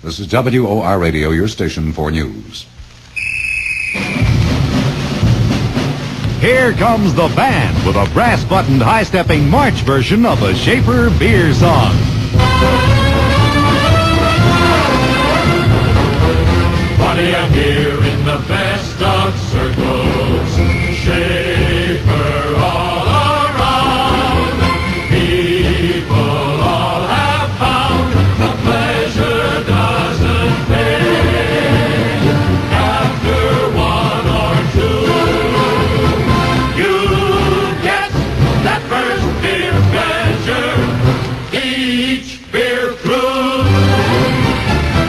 This is WOR Radio, your station for news. Here comes the band with a brass-buttoned, high-stepping march version of the Schaefer beer song. Party out here in the best of circles, Schaefer all around. People all have found the pleasure doesn't fade. After one or two, you get that first beer pleasure, each beer through.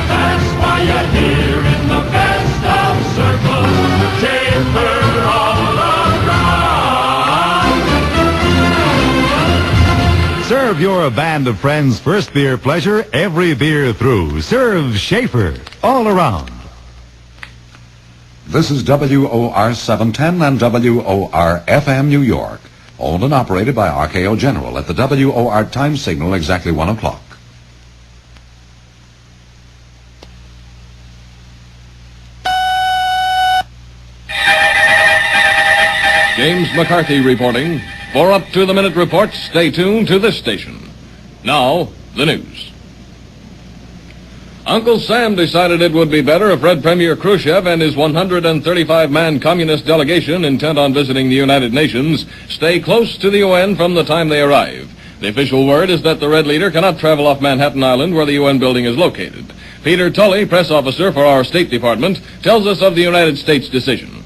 That's why you're here in the best of circles, Schaefer all around. Serve your band of friends first beer pleasure every beer through. Serve Schaefer all around. This is WOR 710 and WOR FM New York, owned and operated by RKO General at the WOR time signal exactly 1 o'clock. James McCarthy reporting. For up-to-the-minute reports, stay tuned to this station. Now, the news. Uncle Sam decided it would be better if Red Premier Khrushchev and his 135-man communist delegation intent on visiting the United Nations stay close to the UN from the time they arrive. The official word is that the Red leader cannot travel off Manhattan Island where the UN building is located. Peter Tully, press officer for our State Department, tells us of the United States decision.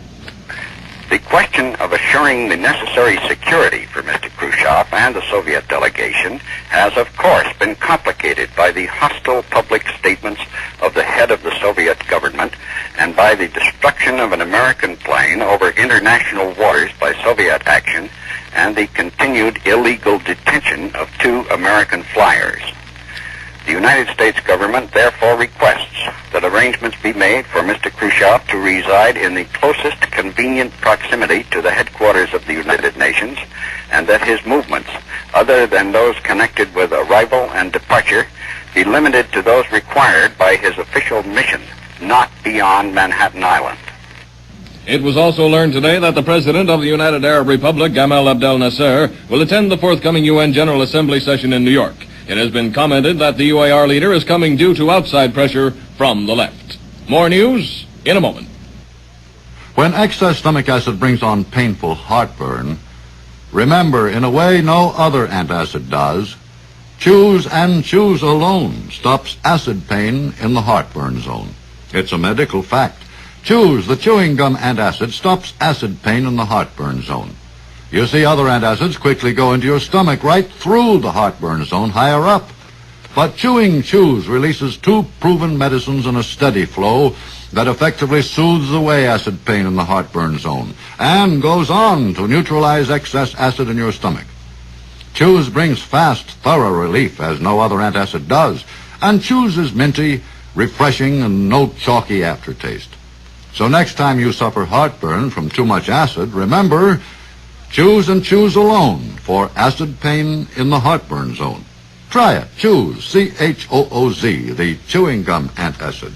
The question of assuring the necessary security for Mr. Khrushchev and the Soviet delegation has, of course, been complicated by the hostile public statements of the head of the Soviet government and by the destruction of an American plane over international waters by Soviet action and the continued illegal detention of 2 American flyers. The United States government therefore requests that arrangements be made for Mr. Khrushchev to reside in the closest convenient proximity to the headquarters of the United Nations, and that his movements, other than those connected with arrival and departure, be limited to those required by his official mission, not beyond Manhattan Island. It was also learned today that the President of the United Arab Republic, Gamal Abdel Nasser, will attend the forthcoming UN General Assembly session in New York. It has been commented that the UAR leader is coming due to outside pressure from the left. More news in a moment. When excess stomach acid brings on painful heartburn, remember, in a way no other antacid does, Chews and Chews alone stops acid pain in the heartburn zone. It's a medical fact. Chews, the chewing gum antacid, stops acid pain in the heartburn zone. You see, other antacids quickly go into your stomach right through the heartburn zone higher up. But chewing Chews releases 2 proven medicines in a steady flow that effectively soothes away acid pain in the heartburn zone and goes on to neutralize excess acid in your stomach. Chews brings fast, thorough relief as no other antacid does, and Chews is minty, refreshing, and no chalky aftertaste. So next time you suffer heartburn from too much acid, remember, Chews and Chews alone for acid pain in the heartburn zone. Try it. Chews, C-H-O-O-Z, the chewing gum antacid.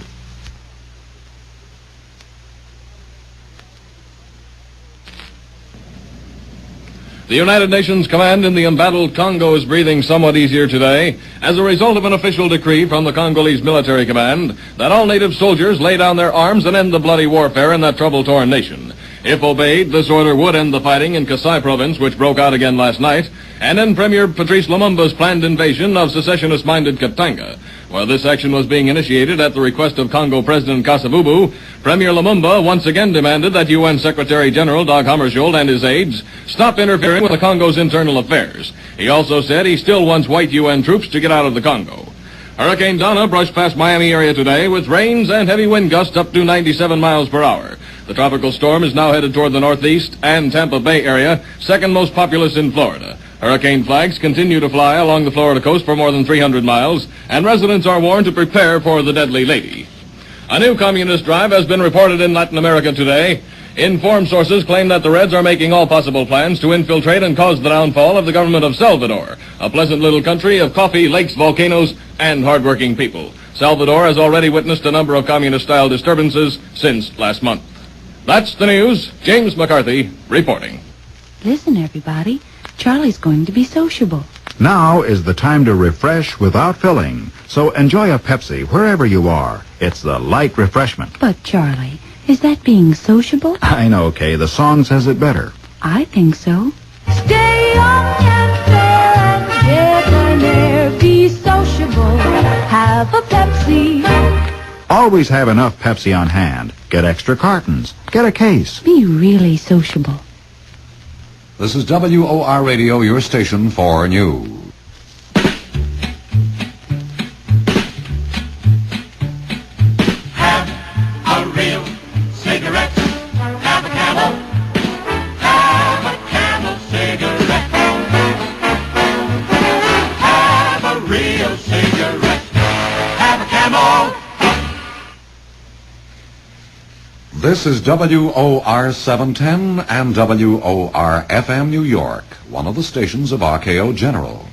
The United Nations command in the embattled Congo is breathing somewhat easier today as a result of an official decree from the Congolese military command that all native soldiers lay down their arms and end the bloody warfare in that trouble-torn nation. If obeyed, this order would end the fighting in Kasai province, which broke out again last night, and end Premier Patrice Lumumba's planned invasion of secessionist-minded Katanga. While this action was being initiated at the request of Congo President Kasavubu, Premier Lumumba once again demanded that UN Secretary General Dag Hammarskjöld and his aides stop interfering with the Congo's internal affairs. He also said he still wants white UN troops to get out of the Congo. Hurricane-Donna brushed past Miami area today with rains and heavy wind gusts up to 97 miles per hour. The tropical storm is now headed toward the northeast and Tampa Bay area, second most populous in Florida. Hurricane flags continue to fly along the Florida coast for more than 300 miles, and residents are warned to prepare for the deadly lady. A new communist drive has been reported in Latin America today. Informed sources claim that the Reds are making all possible plans to infiltrate and cause the downfall of the government of Salvador, a pleasant little country of coffee, lakes, volcanoes, and hardworking people. Salvador has already witnessed a number of communist-style disturbances since last month. That's the news. James McCarthy reporting. Listen, everybody. Charlie's going to be sociable. Now is the time to refresh without filling. So enjoy a Pepsi wherever you are. It's the light refreshment. But, Charlie, is that being sociable? I know, Kay. The song says it better. I think so. Stay young and fair and debonair. Be sociable. Have a Pepsi. Always have enough Pepsi on hand. Get extra cartons. Get a case. Be really sociable. This is WOR Radio, your station for news. Have a real cigarette. Have a Camel. Have a Camel cigarette. Have a real cigarette. Have a Camel. This is WOR 710 and WOR FM New York, one of the stations of RKO General.